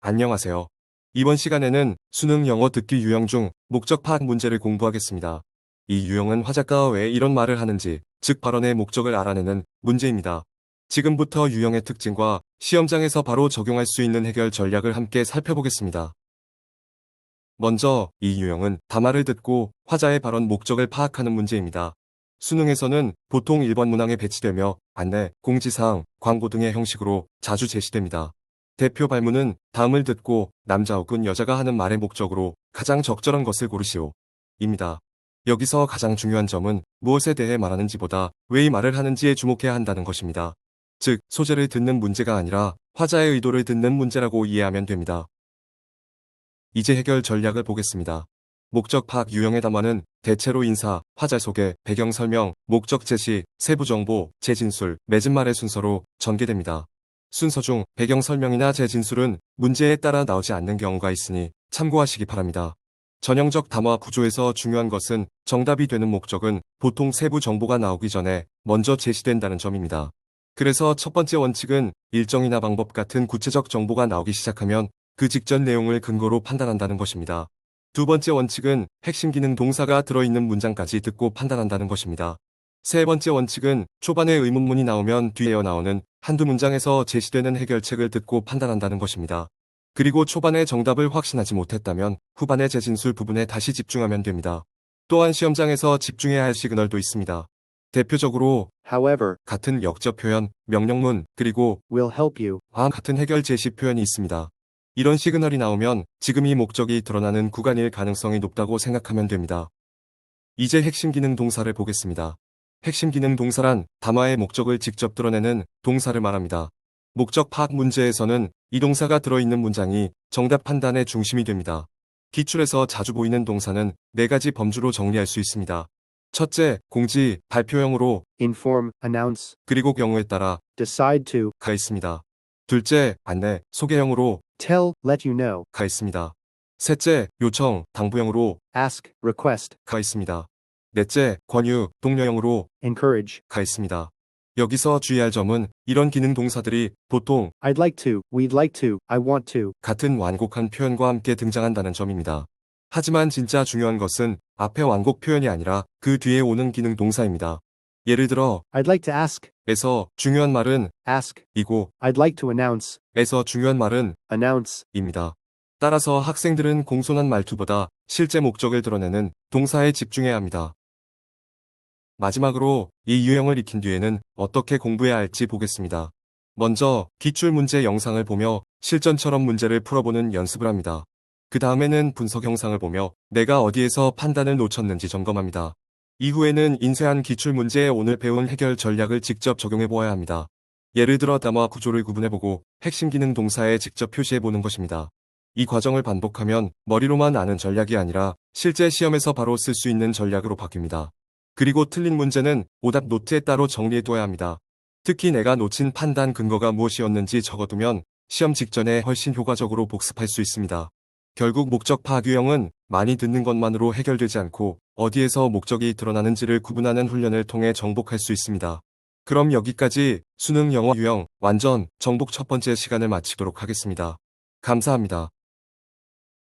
안녕하세요. 이번 시간에는 수능 영어 듣기 유형 중 목적 파악 문제를 공부하겠습니다. 이 유형은 화자가 왜 이런 말을 하는지, 즉 발언의 목적을 알아내는 문제입니다. 지금부터 유형의 특징과 시험장에서 바로 적용할 수 있는 해결 전략을 함께 살펴보겠습니다. 먼저 이 유형은 담화를 듣고 화자의 발언 목적을 파악하는 문제입니다. 수능에서는 보통 1번 문항에 배치되며 안내, 공지사항, 광고 등의 형식으로 자주 제시됩니다. 대표 발문은 다음을 듣고 남자 혹은 여자가 하는 말의 목적으로 가장 적절한 것을 고르시오. 입니다. 여기서 가장 중요한 점은 무엇에 대해 말하는지보다 왜 이 말을 하는지에 주목해야 한다는 것입니다. 즉, 소재를 듣는 문제가 아니라 화자의 의도를 듣는 문제라고 이해하면 됩니다. 이제 해결 전략을 보겠습니다. 목적 파악 유형의 담화는 대체로 인사, 화자 소개, 배경 설명, 목적 제시, 세부 정보, 재진술, 맺은 말의 순서로 전개됩니다. 순서 중 배경 설명이나 재진술은 문제에 따라 나오지 않는 경우가 있으니 참고하시기 바랍니다. 전형적 담화 구조에서 중요한 것은 정답이 되는 목적은 보통 세부 정보가 나오기 전에 먼저 제시된다는 점입니다. 그래서 첫 번째 원칙은 일정이나 방법 같은 구체적 정보가 나오기 시작하면 그 직전 내용을 근거로 판단한다는 것입니다. 두 번째 원칙은 핵심 기능 동사가 들어있는 문장까지 듣고 판단한다는 것입니다. 세 번째 원칙은 초반에 의문문이 나오면 뒤에 나오는 한두 문장에서 제시되는 해결책을 듣고 판단한다는 것입니다. 그리고 초반에 정답을 확신하지 못했다면 후반의 재진술 부분에 다시 집중하면 됩니다. 또한 시험장에서 집중해야 할 시그널도 있습니다. 대표적으로 However, 같은 역적 표현, 명령문, 그리고 will help you. 같은 해결 제시 표현이 있습니다. 이런 시그널이 나오면 지금 이 목적이 드러나는 구간일 가능성이 높다고 생각하면 됩니다. 이제 핵심 기능 동사를 보겠습니다. 핵심 기능 동사란 담화의 목적을 직접 드러내는 동사를 말합니다. 목적 파악 문제에서는 이 동사가 들어있는 문장이 정답 판단의 중심이 됩니다. 기출에서 자주 보이는 동사는 4가지 범주로 정리할 수 있습니다. 첫째, 공지, 발표형으로, Inform, announce, 그리고 경우에 따라 decide to, 가 있습니다. 둘째, 안내, 소개형으로 tell, let you know, 가 있습니다. 셋째, 요청, 당부형으로 ask, request, 가 있습니다. 넷째, 권유, 독려형으로 encourage. 가 있습니다. 여기서 주의할 점은 이런 기능 동사들이 보통 I'd like to, we'd like to, I want to. 같은 완곡한 표현과 함께 등장한다는 점입니다. 하지만 진짜 중요한 것은 앞에 완곡 표현이 아니라 그 뒤에 오는 기능 동사입니다. 예를 들어 I'd like to ask, 에서 중요한 말은 ask. 이고 I'd like to announce, 에서 중요한 말은 announce. 입니다. 따라서 학생들은 공손한 말투보다 실제 목적을 드러내는 동사에 집중해야 합니다. 마지막으로 이 유형을 익힌 뒤에는 어떻게 공부해야 할지 보겠습니다. 먼저 기출문제 영상을 보며 실전처럼 문제를 풀어보는 연습을 합니다. 그 다음에는 분석 영상을 보며 내가 어디에서 판단을 놓쳤는지 점검합니다. 이후에는 인쇄한 기출문제에 오늘 배운 해결 전략을 직접 적용해 보아야 합니다. 예를 들어 담화 구조를 구분해보고 핵심 기능 동사에 직접 표시해보는 것입니다. 이 과정을 반복하면 머리로만 아는 전략이 아니라 실제 시험에서 바로 쓸 수 있는 전략으로 바뀝니다. 그리고 틀린 문제는 오답 노트에 따로 정리해둬야 합니다. 특히 내가 놓친 판단 근거가 무엇이었는지 적어두면 시험 직전에 훨씬 효과적으로 복습할 수 있습니다. 결국 목적 파악 유형은 많이 듣는 것만으로 해결되지 않고 어디에서 목적이 드러나는지를 구분하는 훈련을 통해 정복할 수 있습니다. 그럼 여기까지 수능 영어 유형 완전 정복 첫 번째 시간을 마치도록 하겠습니다. 감사합니다.